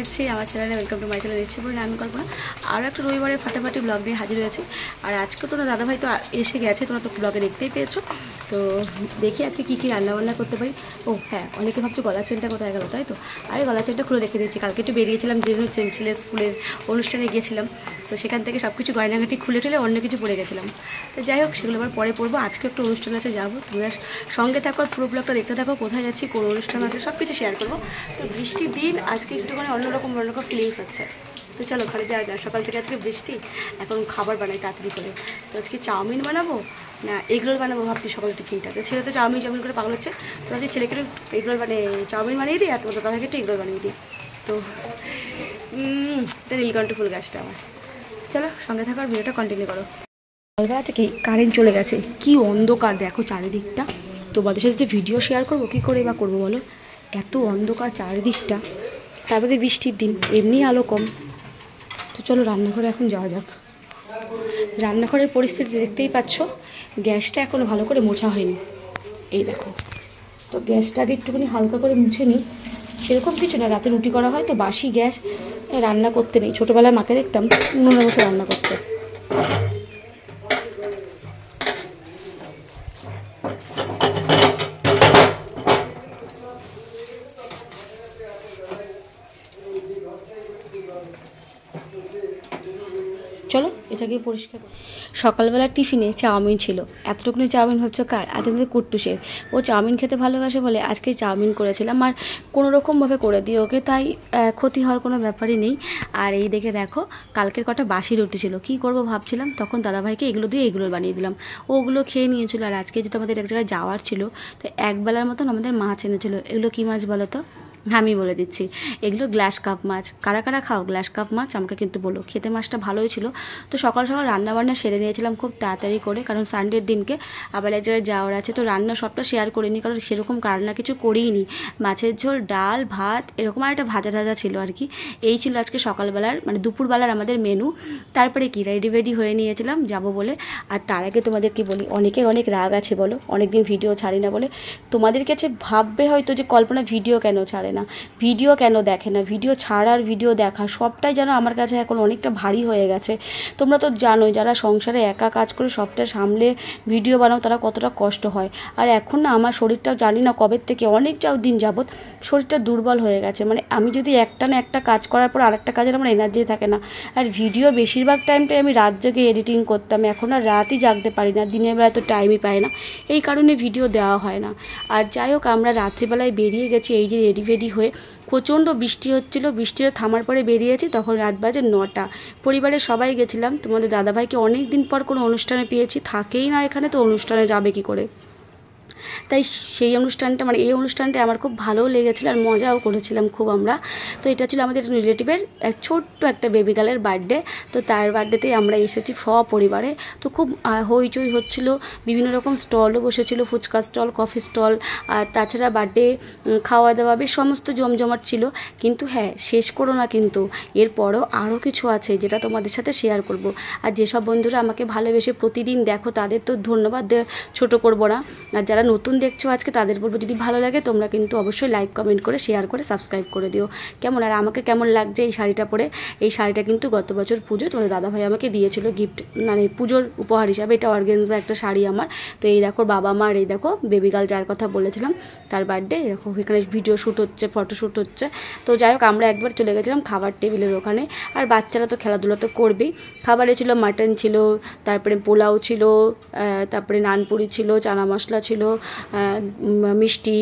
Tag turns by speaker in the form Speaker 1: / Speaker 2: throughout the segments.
Speaker 1: নিচ্ছি আমার চ্যানেলে, ওয়েলকাম টু মাই চ্যানেল। নিচ্ছি বলে আমি করবো না, আরও একটা রবিবারের ফাটাফাটি ব্লগ নিয়ে হাজির হয়েছে। আর আজকে তোমরা দাদাভাই তো এসে গেছে, তোমরা তো ব্লগে দেখতেই পেয়েছো। তো দেখি আজকে কী কী রান্নাবান্না করতে পারি। ও হ্যাঁ, অনেকে ভাবছো গলার চেনটা কোথায় গেলো, তাই তো। আরে গলার চেনটা খুলে রেখে দিয়েছি, কালকে একটু বেরিয়েছিলাম, যেহেতু ছেলের স্কুলের অনুষ্ঠানে গিয়েছিলাম, তো সেখান থেকে সব কিছু গয়নাঘাটি খুলে টুলে অন্য কিছু পরে গেছিলাম। তো যাই হোক, সেগুলো আবার পরে পড়বো। আজকে একটু অনুষ্ঠান আছে, যাবো। তোমরা সঙ্গে থাকো, পুরো ব্লগটা দেখতে থাকো, কোথায় যাচ্ছি, কোন অনুষ্ঠান আছে, সব কিছু শেয়ার করবো। তো বৃষ্টির দিন আজকে একটুখানি অন্যরকম ফিলিংস আছে। তো চলো ঘরে যাওয়া যায়। সকাল থেকে আজকে বৃষ্টি, এখন খাবার বানাই তাড়াতাড়ি করে। তো আজকে চাউমিন বানাবো না এগরোল বানাবো ভাবছি সকালে টিফিনটাতে। ছেলে তো চাউমিন করে পাগল হচ্ছে, তো ভাবছি ছেলেকে এগরোল চাউমিন বানিয়ে দিই, আর তোমার দাদাকে একটু এগরোল বানিয়ে দিই। তো এটা নীলকণ্ঠ ফুল গাছটা আমার। চলো সঙ্গে থাকার ভিডিওটা কন্টিনিউ করো। সকালবেলা থেকেই কারেন্ট চলে গেছে, কি অন্ধকার দেখো চারিদিকটা। তোমাদের সাথে ভিডিও শেয়ার করবো কী করে বা করবো বলো, এত অন্ধকার চারিদিকটা। তারপরে বৃষ্টির দিন, এমনি আলো কম। তো চলো রান্নাঘরে এখন যাওয়া যাক। রান্নাঘরের পরিস্থিতি দেখতেই পাচ্ছ, গ্যাসটা এখনও ভালো করে মোছা হয়নি, এই দেখো। তো গ্যাসটা আগে একটুখানি হালকা করে মুছে নিই। সেরকম কিছু না, রাতে রুটি করা হয় তো বাসি গ্যাস রান্না করতে নেই। ছোটোবেলায় মাকে দেখতাম উনুনের মতো রান্না করতে। চলো এটাকে পরিষ্কার করি। সকালবেলা টিফিনে চাউমিন ছিল, এতটুকুনি চাউমিন ভাবছো কার? আজ আমাদের কুট্টুসের। ও চাউমিন খেতে ভালোবাসে বলে আজকে চাউমিন করেছিলাম, আর কোনো রকমভাবে করে দিই ওকে, তাই ক্ষতি হওয়ার কোনো ব্যাপারই নেই। আর এই দেখে দেখো, কালকের কটা বাসি রুটি ছিল, কী করবো ভাবছিলাম, তখন দাদাভাইকে এগুলো দিয়ে এগুলো বানিয়ে দিলাম, ওগুলো খেয়ে নিয়েছিল। আর আজকে যেহেতু আমাদের এক জায়গায় যাওয়ার ছিল, তো একবেলার মতন আমাদের মাছ এনেছিল। এগুলো কী মাছ বলো তো? আমি বলে দিচ্ছি, এগুলো গ্লাস কাপ মাছ। কারা কারা খাও গ্লাস কাপ মাছ আমাকে কিন্তু বলো। খেতে মাছটা ভালোই ছিল। তো সকাল সকাল রান্নাবান্না সেরে নিয়েছিলাম খুব তাড়াতাড়ি করে, কারণ সানডের দিনকে আবার এক জায়গায় যাওয়ার আছে। তো রান্না সবটা শেয়ার করিনি, কারণ সেরকম রান্না কিছু করিনি। মাছের ঝোল, ডাল, ভাত, এরকম আর একটা ভাজা টাজা ছিল আর কি। এই ছিল আজকে সকালবেলার দুপুরবেলার আমাদের মেনু। তারপরে কি রেডি হয়ে নিয়েছিলাম যাব বলে। আর তার আগে তোমাদের কি বলি, অনেকের অনেক রাগ আছে বলো, অনেকদিন ভিডিও ছাড়ি না বলে। তোমাদের কাছে ভাববে হয়তো যে কল্পনা ভিডিও কেন ছাড়ে না, ভিডিও কেন দেখে না, ভিডিও ছাড়ার ভিডিও দেখা সবটাই যেন আমার কাছে এখন অনেকটা ভারী হয়ে গেছে। তোমরা তো জানোই, যারা সংসারে একা কাজ করে সবটা সামলে ভিডিও বানাও, তারা কতটা কষ্ট হয়। আর এখন না আমার শরীরটা জানি না কবে থেকে অনেক দিন যাবত শরীরটা দুর্বল হয়ে গেছে। আমি যদি একটা না একটা কাজ করার পর আরেকটা কাজের আমার এনার্জি থাকে না। আর ভিডিও বেশিরভাগ টাইমটাই আমি রাত জেগে এডিটিং করতাম, এখন আর রাতই জাগতে পারি না, দিনের বেলায় তো টাইমই পাই না, এই কারণে ভিডিও দেওয়া হয় না। আর যাই হোক, আমরা রাত্রিবেলায় বেরিয়ে গেছি, এই যে রেডি হয়ে। প্রচণ্ড বৃষ্টি হচ্ছিলো, বৃষ্টিটা থামার পরে বেরিয়েছি, তখন রাত বাজে 9টা। পরিবারের সবাই গেছিলাম। তোমাদের দাদাভাইকে অনেক দিন পর কোনো অনুষ্ঠানে পেয়েছি, থাকেই না এখানে, তো অনুষ্ঠানে যাবে কি করে। তাই সেই অনুষ্ঠানটা এই অনুষ্ঠানটা আমার খুব ভালোও লেগেছিলো, আর মজাও করেছিলাম খুব আমরা। তো এটা ছিল আমাদের রিলেটিভের ছোট্ট একটা বেবি গার্লের বার্থডে। তো তার বার্থডেতেই আমরা এসেছি সপরিবারে। তো খুব হইচই হচ্ছিল, বিভিন্ন রকম স্টলও বসেছিল, ফুচকা স্টল, কফি স্টল, আর তাছাড়া বার্থডে খাওয়া দাওয়া বেশ সমস্ত জমজমাট ছিল। কিন্তু হ্যাঁ, শেষ করো না কিন্তু, এরপরও আরও কিছু আছে যেটা তোমাদের সাথে শেয়ার করব। আর যেসব বন্ধুরা আমাকে ভালোবেসে প্রতিদিন দেখো, তাদের তো ধন্যবাদ ছোট করব না। আর যারা নতুন দেখছো আজকে, তাদের বলবো যদি ভালো লাগে তোমরা কিন্তু অবশ্যই লাইক কমেন্ট করে শেয়ার করে সাবস্ক্রাইব করে দিও। কেমন আর আমাকে কেমন লাগছে এই শাড়িটা পরে। এই শাড়িটা কিন্তু গত বছর পুজো তোমাদের দাদাভাই আমাকে দিয়েছিল গিফট, পুজোর উপহার হিসাবে। এটা অর্গানজা একটা শাড়ি আমার। তো এই দেখো বাবা মার, এই দেখো বেবি গার্ল যার কথা বলেছিলাম তার বার্থডে। দেখো এখানে ভিডিও শ্যুট হচ্ছে, ফটোশ্যুট হচ্ছে। তো যাই হোক, আমরা একবার চলে গেছিলাম খাবার টেবিলের ওখানে। আর বাচ্চারা তো খেলাধুলা তো করবেই। খাবারে ছিল মাটন ছিল, তারপরে পোলাও ছিল, তারপরে নানপুরি ছিল, চানা মশলা ছিল, মিষ্টি,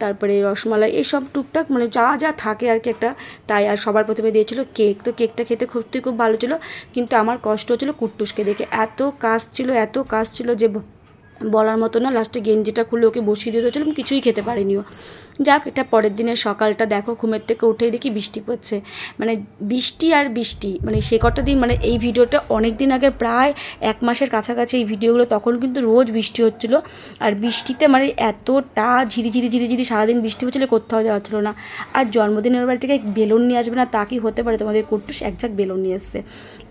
Speaker 1: তারপরে রসমালাই, এইসব টুকটাক যা যা থাকে আর কি একটা। তাই আর সবার প্রথমে দিয়েছিল কেক। তো কেকটা খেতে খুব ভালো ছিল, কিন্তু আমার কষ্ট হচ্ছিলো কুট্টুসকে দেখে। এত কাজ ছিল যে বলার মতো না। লাস্টে গেঞ্জিটা খুলে ওকে বসিয়ে দিয়ে দিয়েছিলাম, কিছুই খেতে পারিনিও। যাক, এটা পরের দিনের সকালটা দেখো, ঘুমের থেকে উঠেই দেখি বৃষ্টি পড়ছে। বৃষ্টি আর বৃষ্টি, সে কটা দিন এই ভিডিওটা অনেক দিন আগে, প্রায় 1 মাসের কাছাকাছি এই ভিডিওগুলো, তখন কিন্তু রোজ বৃষ্টি হচ্ছিল। আর বৃষ্টিতে এতটা ঝিরি সারাদিন বৃষ্টি হচ্ছিলো, কোথাও যাওয়া ছিল না। আর জন্মদিনের বাড়ি থেকে বেলুন নিয়ে আসবে না তা কি হতে পারে? তোমাদের কুট্টুস এক ঝাঁক বেলুন নিয়ে এসছে।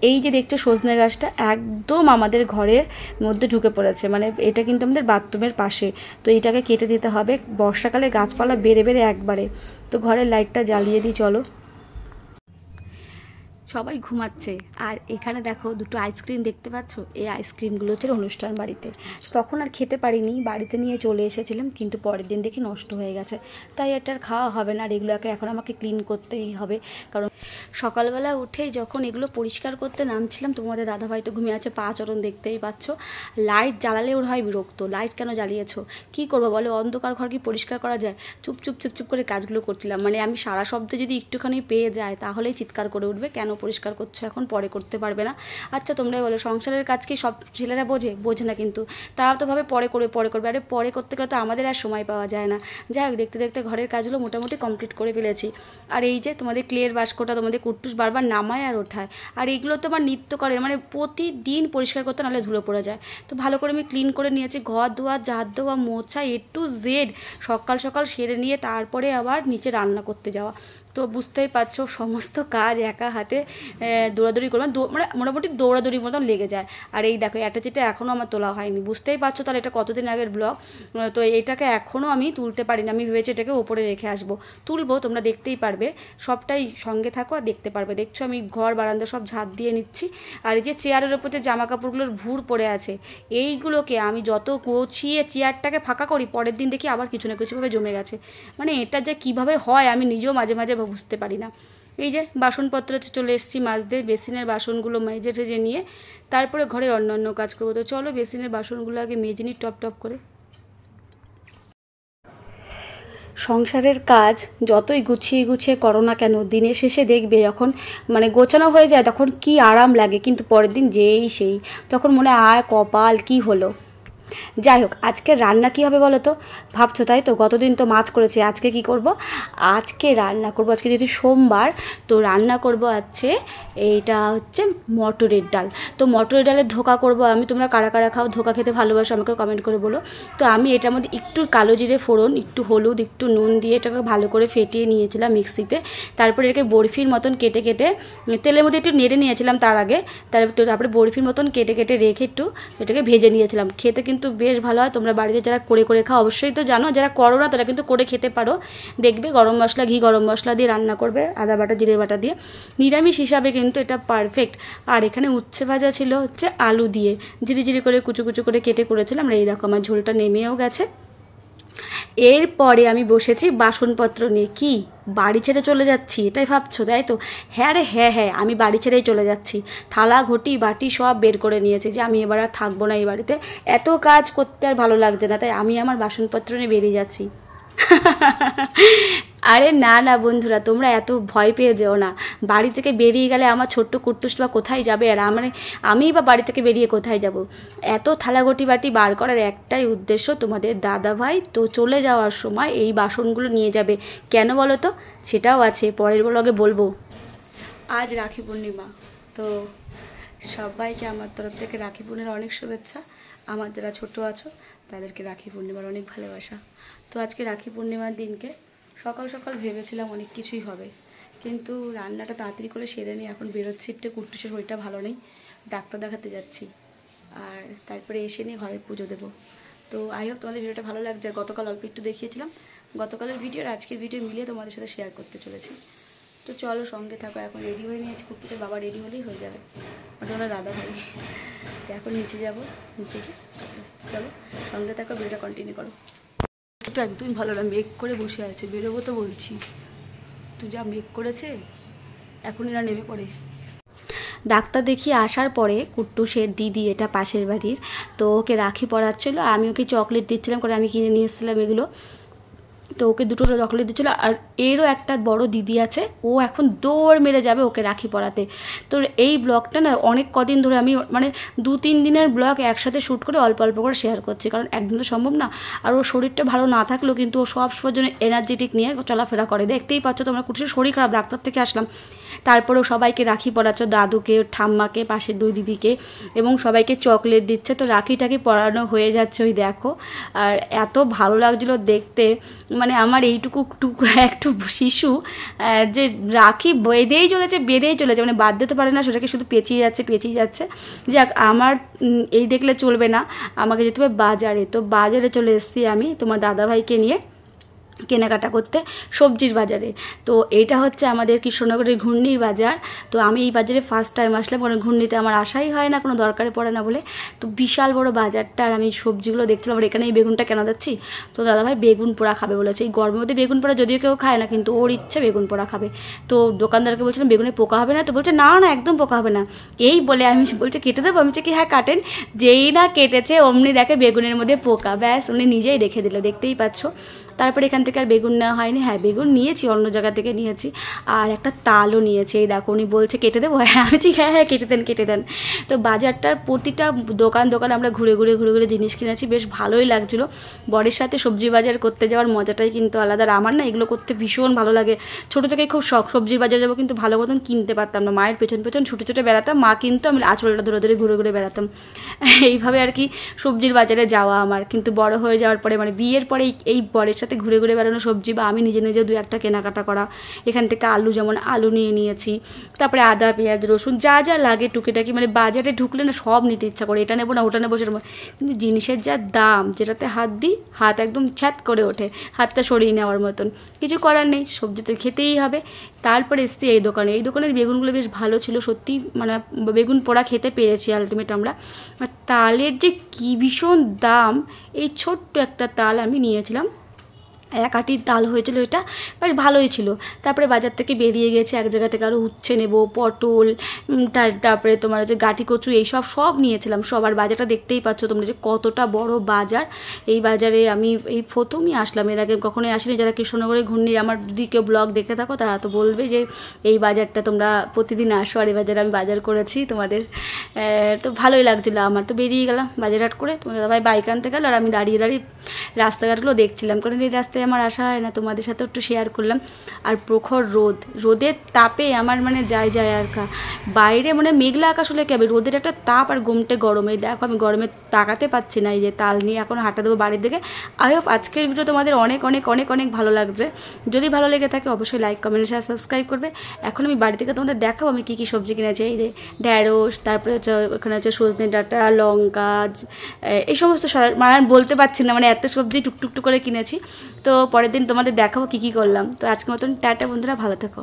Speaker 1: এই যে দেখছো সজনে গাছটা একদম আমাদের ঘরের মধ্যে ঢুকে পড়েছে, এটা কিন্তু আমাদের বাথরুমের পাশে। তো এটাকে কেটে দিতে হবে, বর্ষাকালে গাছপালা বেড়ে একবারে। তো ঘরের লাইটটা জ্বালিয়ে দিই চলো। সবাই ঘুমাচ্ছে। আর এখানে দেখো দুটো আইসক্রিম দেখতে পাচ্ছ, এই আইসক্রিমগুলো হচ্ছে অনুষ্ঠান বাড়িতে। তখন আর খেতে পারিনি, বাড়িতে নিয়ে চলে এসেছিলাম, কিন্তু পরের দিন দেখি নষ্ট হয়ে গেছে, তাই এটা আর খাওয়া হবে না। আর এগুলোকে এখন আমাকে ক্লিন করতেই হবে, কারণ সকালবেলা উঠেই যখন এগুলো পরিষ্কার করতে নামছিলাম, তোমাদের দাদাভাই তো ঘুমিয়ে আছে, পা চরণ দেখতেই পাচ্ছ। লাইট জ্বালালে ওর হয় বিরক্ত, লাইট কেন জ্বালিয়েছো, কী করবো বলো, অন্ধকার ঘর কি পরিষ্কার করা যায়? চুপচুপ চুপচুপ করে কাজগুলো করছিলাম, মানে আমি সারা শব্দে যদি একটুখানি পেয়ে যায় তাহলেই চিৎকার করে উঠবে, কেন পরিষ্কার করছো এখন, পরে করতে পারবে না। আচ্ছা তোমরাই বলো, সংসারের কাজ কি সব ছেলেরা বোঝে না, কিন্তু তারা তো ভাবে পরে করবে। আরে পরে করতে গেলে তো আমাদের আর সময় পাওয়া যায় না। যাই হোক, দেখতে দেখতে ঘরের কাজগুলো মোটামুটি কমপ্লিট করে ফেলেছি। আর এই যে তোমাদের ক্লের বাস্কটা, তোমাদের কুট্টুস বারবার নামায় আর ওঠায়, আর এইগুলো তো আমার নিত্য করে, মানে প্রতিদিন পরিষ্কার করতে, নাহলে ধুলো পড়ে যায়। তো ভালো করে আমি ক্লিন করে নিয়েছি, ঘর ধোয়া, ঝাড় দেওয়া, মোছা, টু জেড সকাল সকাল সেরে নিয়ে তারপরে আবার নিচে রান্না করতে যাওয়া। তো বুঝতেই পারছো, সমস্ত কাজ একা হাতে দৌড়াদৌড়ি করবে, মানে মোটামুটি দৌড়াদৌড়ির মতন লেগে যায়। আর এই দেখো অ্যাটাচিটা এখনও আমার তোলা হয়নি, বুঝতেই পারছো তাহলে এটা কতদিন আগের ব্লগ। তো এটাকে এখনও আমি তুলতে পারিনি, আমি ভেবেছি এটাকে ওপরে রেখে আসবো, তুলবো, তোমরা দেখতেই পারবে, সবটাই সঙ্গে থাকো আর দেখতে পারবে। দেখছো আমি ঘর বারান্দা সব ঝাঁট দিয়ে নিচ্ছি। আর এই যে চেয়ারের ওপর যে জামা কাপড়গুলোর ভুর পড়ে আছে, এইগুলোকে আমি যত গুছিয়ে চেয়ারটাকে ফাঁকা করি, পরের দিন দেখি আবার কিছু না কিছুভাবে জমে গেছে। মানে এটা যে কিভাবে হয় আমি নিজেও মাঝে মাঝে বুঝতে পারি না। এই যে বাসনপত্রতে চলে এসেছি মাজতে, বেসিনের বাসনগুলো মেজে টেজে নিয়ে তারপরে ঘরের অন্যান্য কাজ করবো। তো চলো বেসিনের বাসনগুলো আগে মেজে নিই টপ টপ করে। সংসারের কাজ যতই গুছিয়ে গুছিয়ে করো না কেন, দিনের শেষে দেখবে যখন মানে গোছানো হয়ে যায় তখন কি আরাম লাগে, কিন্তু পরের দিন যেই সেই, তখন মনে হয় কপাল কি হলো। যাই হোক, আজকে রান্না কী হবে বলো তো, ভাবছো তাই তো, গতদিন তো মাছ করেছি, আজকে কি করব, আজকে রান্না করব, আজকে যেহেতু সোমবার, তো রান্না করব আছে এইটা হচ্ছে মটরের ডাল। তো মটরের ডালের ধোকা করব আমি, তোমরা কারা কারা খাও, ধোকা খেতে ভালোবাসো আমাকে কমেন্ট করে বলো। তো আমি এটার মধ্যে একটু কালো জিরে ফোড়ন, একটু হলুদ, একটু নুন দিয়ে এটাকে ভালো করে ফেটিয়ে নিয়েছিলাম মিক্সিতে। তারপরে এটাকে বরফির মতন কেটে কেটে তেলের মধ্যে একটু নেড়ে নিয়েছিলাম তার আগে, তারপরে বরফির মতন কেটে কেটে রেখে একটু এটাকে ভেজে নিয়েছিলাম। খেতে কিন্তু বেশ ভালো হয়, তোমরা বাড়িতে যারা করে করে খাও অবশ্যই তো জানো, যারা করো না তারা কিন্তু করে খেতে পারো। দেখবে গরম মশলা, ঘি গরম মশলা দিয়ে রান্না করবে, আদা বাটা জিরে বাটা দিয়ে, নিরামিষ হিসাবে কিন্তু এটা পারফেক্ট। আর এখানে উচ্ছে ভাজা ছিল হচ্ছে আলু দিয়ে, জিরি জিরি করে কুচু কুচু করে কেটে করেছিলাম। আর এই দেখো আমার ঝোলটা নেমেও গেছে। এরপরে আমি বসেছি বাসনপত্র নিয়ে। কি বাড়ি ছেড়ে চলে যাচ্ছি এটাই ভাবছো তাই তো? হ্যাঁ রে হ্যাঁ, আমি বাড়ি ছেড়েই চলে যাচ্ছি। থালা ঘটি বাটি সব বের করে নিয়েছি যে আমি এবার আর থাকবো না এই বাড়িতে, এত কাজ করতে আর ভালো লাগছে না, তাই আমি আমার বাসনপত্র নিয়ে বেরিয়ে যাচ্ছি। আরে না না বন্ধুরা, তোমরা এত ভয় পেয়ে যেও না। বাড়ি থেকে বেরিয়ে গেলে আমার ছোট্ট কুট্টুসটা কোথায় যাবে, আর আমি বা বাড়ি থেকে বেরিয়ে কোথায় যাব? এত থালাগটি বাটি বার করার একটাই উদ্দেশ্য, তোমাদের দাদাভাই তো চলে যাওয়ার সময় এই বাসনগুলো নিয়ে যাবে। কেন বলো তো, সেটাও আছে, পরের ব্লগে বলবো। আজ রাখি পূর্ণিমা, তো সবাইকে আমার তরফ থেকে রাখি পূর্ণিমার অনেক শুভেচ্ছা। আমার যারা ছোটো আছো তাদেরকে রাখি পূর্ণিমার অনেক ভালোবাসা। তো আজকে রাখি পূর্ণিমার দিনকে সকাল সকাল ভেবেছিলাম অনেক কিছুই হবে, কিন্তু রান্নাটা তাড়াতাড়ি করে সেরে নিই। এখন বেরোচ্ছি, একটু কুট্টুসের শরীরটা ভালো নেই, ডাক্তার দেখাতে যাচ্ছি, আর তারপরে এসে নিয়ে ঘরের পুজো দেবো। তো আই হোপ তোমাদের ভিডিওটা ভালো লাগছে। গতকাল অল্প একটু দেখিয়েছিলাম, গতকালের ভিডিও আর আজকের ভিডিও মিলিয়ে তোমাদের সাথে শেয়ার করতে চলেছি। তো চলো সঙ্গে থাকো। এখন রেডি হয়ে নিয়েছি, কুট্টুসের বাবা রেডি হলেই হয়ে যাবে, ওটা ওদের দাদা ভাই। তো এখন নিচে যাবো, নিচে গিয়ে চলো সঙ্গে থাকো, ভিডিওটা কন্টিনিউ করো। তো একদমই ভালো না, মেঘ করে বসে আছে, বেরোবো তো বলছি, তুই যা মেঘ করেছে এখনই না নেমে পড়ে। ডাক্তার দেখিয়ে আসার পরে কুট্টুসের দিদি, এটা পাশের বাড়ির, তো ওকে রাখি পরাচ্ছিলো, আমি ওকে চকলেট দিচ্ছিলাম, করে আমি কিনে নিয়ে এসেছিলাম এগুলো, তো ওকে দুটো চকলেট দিচ্ছিলো। আর এরও একটা বড় দিদি আছে, ও এখন দৌড় মেরে যাবে ওকে রাখি পরাতে। তো এই ব্লগটা না অনেক কদিন ধরে আমি মানে 2-3 দিনের ব্লগ একসাথে শ্যুট করে অল্প অল্প করে শেয়ার করছি, কারণ একদিন তো সম্ভব না। আর ওর শরীরটা ভালো না থাকলেও কিন্তু ও সব সময়ের জন্য এনার্জেটিক নিয়ে চলাফেরা করে, দেখতেই পাচ্ছ তোমরা। কুটুসের শরীর খারাপ, ডাক্তার থেকে আসলাম, তারপরেও সবাইকে রাখি পরাচ্ছ, দাদুকে, ঠাম্মাকে, পাশের 2 দিদিকে, এবং সবাইকে চকলেট দিচ্ছে। তো রাখিটাকে পরানো হয়ে যাচ্ছে, ওই দেখো। আর এত ভালো লাগছিলো দেখতে, মানে আমার এইটুকু একটু শিশু যে রাখি বেঁধেই চলেছে, মানে বাদ দিতে পারে না, সেটাকে শুধু পেঁচিয়ে যাচ্ছে। যাক, আমার এই দেখলে চলবে না, আমাকে যেতে হবে বাজারে। তো বাজারে চলে এসেছি আমি তোমার দাদাভাইকে নিয়ে। কেনাকাটা করতে সবজির বাজারে। তো এইটা হচ্ছে আমাদের কৃষ্ণনগরের ঘূর্ণির বাজার। তো আমি এই বাজারে ফার্স্ট টাইম আসলাম, কারণ ঘূর্ণিতে আমার আসাই হয় না, কোনো দরকারে পড়ে না বলে। তো বিশাল বড় বাজারটা, আর আমি সবজিগুলো দেখছিলাম। আর এখানে এই বেগুনটা কেন যাচ্ছি, তো দাদাভাই বেগুন পোড়া খাবে বলেছে। এই গরমের মধ্যে বেগুন পোড়া যদিও কেউ খায় না, কিন্তু ওর ইচ্ছে বেগুন পোড়া খাবে। তো দোকানদারকে বলছিলাম বেগুনে পোকা হবে না, তো বলছে না না একদম পোকা হবে না। এই বলে আমি বলছে কেটে দেবো, আমি বলছি কি হ্যাঁ কাটেন। যেই না কেটেছে অমনি দেখে বেগুনের মধ্যে পোকা, ব্যাস উনি নিজেই রেখে দিল, দেখতেই পাচ্ছ। তারপরে এখান থেকে আর বেগুন নেওয়া হয়নি। হ্যাঁ বেগুন নিয়েছি, অন্য জায়গা থেকে নিয়েছি, আর একটা তালও নিয়েছি। এই দেখো উনি বলছে কেটে দেবো, হ্যাঁ আমি ঠিক হ্যাঁ কেটে দেন। তো বাজারটার প্রতিটা দোকান আমরা ঘুরে ঘুরে জিনিস কিনেছি, বেশ ভালোই লাগছিলো। বরের সাথে সবজি বাজার করতে যাওয়ার মজাটাই কিন্তু আলাদা। আমার না এগুলো করতে ভীষণ ভালো লাগে, ছোটো থেকে খুব শখ। সবজির বাজার যাবো কিন্তু ভালো মতন কিনতে পারতাম না, মায়ের পেছন ছুটে বেড়াতাম, মা কিন্তু আমি আঁচলটা ধরে ঘুরে বেড়াতাম। এইভাবে আর কি সবজির বাজারে যাওয়া আমার। কিন্তু বড় হয়ে যাওয়ার পরে, মানে বিয়ের পরে এই বরের সাথে ঘুরে বেড়ানো সবজি, বা আমি নিজে দু একটা কেনাকাটা করা। এখান থেকে আলু, যেমন আলু নিয়ে নিয়েছি, তারপরে আদা পেঁয়াজ রসুন যা লাগে টুকিটাকি, মানে বাজারে ঢুকলে না সব নিতে ইচ্ছা করে, এটা নেবো না ওটা নেবো সেরকম। কিন্তু জিনিসের যা দাম, যেটাতে হাত দিই হাত একদম ছ্যাত করে ওঠে, হাতটা সরিয়ে নেওয়ার মতন। কিছু করার নেই, সবজি তো খেতেই হবে। তারপরে এসছি এই দোকানের বেগুনগুলো বেশ ভালো ছিল সত্যি, মানে বেগুন পোড়া খেতে পেরেছি আলটিমেট আমরা। আর তালের যে কী ভীষণ দাম, এই ছোট্ট একটা তাল আমি নিয়েছিলাম, 1 আটির তাল হয়েছিল, এটা বেশ ভালোই ছিল। তারপরে বাজার থেকে বেরিয়ে গেছে, এক জায়গা থেকে আরও উচ্ছে নেব, পটল, তারপরে তোমার হচ্ছে গাটি কচু, এইসব সব নিয়েছিলাম সব। আর বাজারটা দেখতেই পাচ্ছ তোমরা যে কতটা বড় বাজার। এই বাজারে আমি এই প্রথমই আসলাম, এর আগে কখনোই আসিনি। যারা কৃষ্ণনগরের ঘূর্ণির আমার যদি কেউ ব্লগ দেখে থাকো তারা তো বলবে যে এই বাজারটা তোমরা প্রতিদিন আসো, আর এই বাজারে আমি বাজার করেছি তোমাদের। তো ভালোই লাগছিলো আমার। তো বেরিয়ে গেলাম বাজারহাট করে, তোমাদের দাদাভাই বাইক আনতে গেল, আর আমি দাঁড়িয়ে রাস্তাঘাটগুলো দেখছিলাম, কারণ এই রাস্তায় আমার আসা হয় না। তোমাদের সাথে একটু শেয়ার করলাম। আর প্রখর রোদের তাপে আমার মানে যায় আর বাইরে মানে মেঘলা আকাশ হলে কি হবে, রোদের একটা তাপ আর ঘুমটে গরমে। দেখো আমি গরমে তাকাতে পাচ্ছি না। এই যে তাল নিয়ে এখন হাঁটা দেবো বাড়ির দিকে। আই হোপ আজকের ভিডিও তোমাদের অনেক ভালো লাগছে। যদি ভালো লেগে থাকে অবশ্যই লাইক কমেন্ট শেয়ার সাবস্ক্রাইব করবে। এখন আমি বাড়ি থেকে তোমাদের দেখাবো আমি কী সবজি কিনেছি। এই যে ঢ্যাঁড়স, তারপরে হচ্ছে ওখানে হচ্ছে সজনে ডাঁটা, লঙ্কা, এই সমস্ত মানে বলতে পারছি না, মানে এত সবজি টুকটুক করে কিনেছি। তো পরের দিন তোমাদের দেখাবো কী করলাম। তো আজকের মতন টাটা বন্ধুরা, ভালো থেকো।